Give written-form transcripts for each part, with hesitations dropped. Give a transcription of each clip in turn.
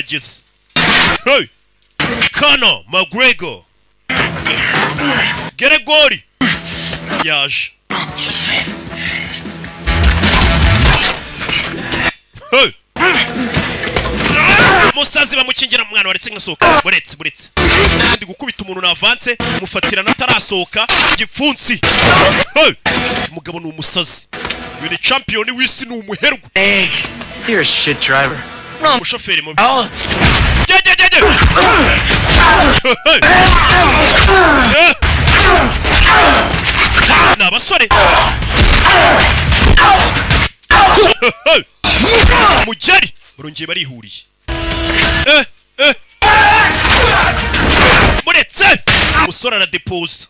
arageze. Hey! Conor McGregor. Gregory. Yaje. Hey! Musazi bamukingira mwana waretse ngasohoka. Buretse. Ndi gukubita umuntu na avance, mufatira natarasohoka gipfunsi. Hey! Umugabo ni umusazi. Uyu ni champion w'isi ni umuherwe. Egg. You're a shit driver. No. Umushoferi mubi. Je. Ni abasore. Mujeri. Barongeye barihuriye. Muretse. Umusore aradepoza.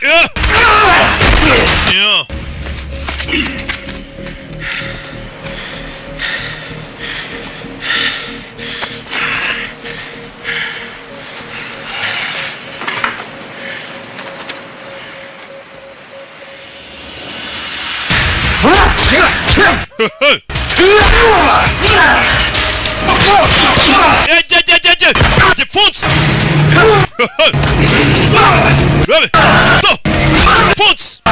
Yeah. Gipfunsi. Gipfunsi.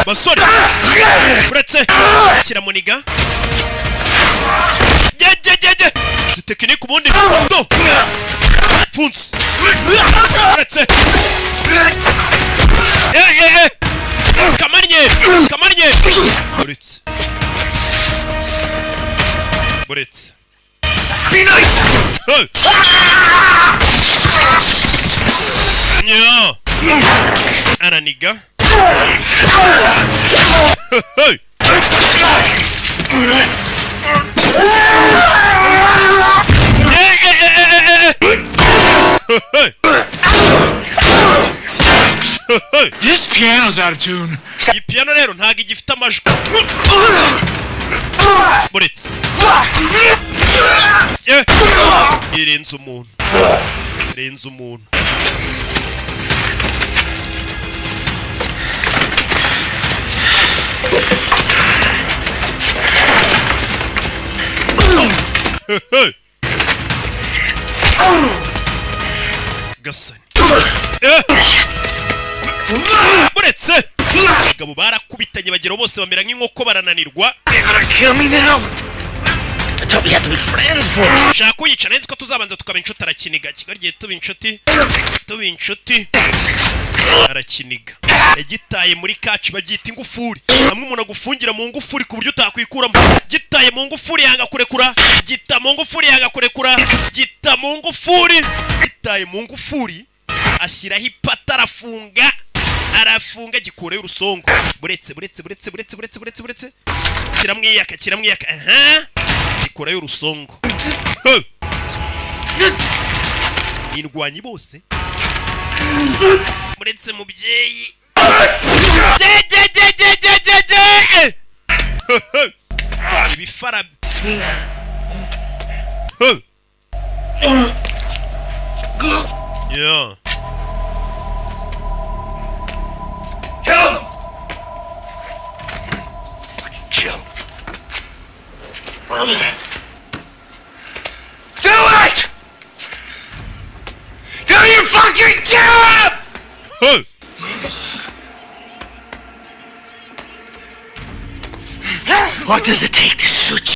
Basore. Uretse. Shyira muniga. Zitekinike ubundi. Gipfunsi. Uretse. Kamarye. Buretse. Be nice. Yeah. Ananiga. This piano's out of tune. Iyi piano rero ntago igifite amajwi. Buretse. Irenze umuntu. Gasani. Buretse. Abagabo barakubitanye bagera bose bamera nk'inkoko barananirwa. Shaka kuyica neza ko tuzabanza tukaba inshuti arakiniga. Kigarye tuba inshuti. Arakiniga. Yagitaye muri kaci bagita ingufuri. Hamwe umuntu agufungira mu ngufuri ku buryo utakwikuramo. Gitaye mu ngufuri yanga kurekura. Gita mu ngufuri. Ashyiraho ipata arafunga gikureyo urusongo. Buretse. Kiramwiyaka. Gikureyo urusongo. Indwanyi bose. Buretse mubyeyi. Ibifara. Yeah. Kill him. Do it! Do you fucking kill him! What does it take to shoot you?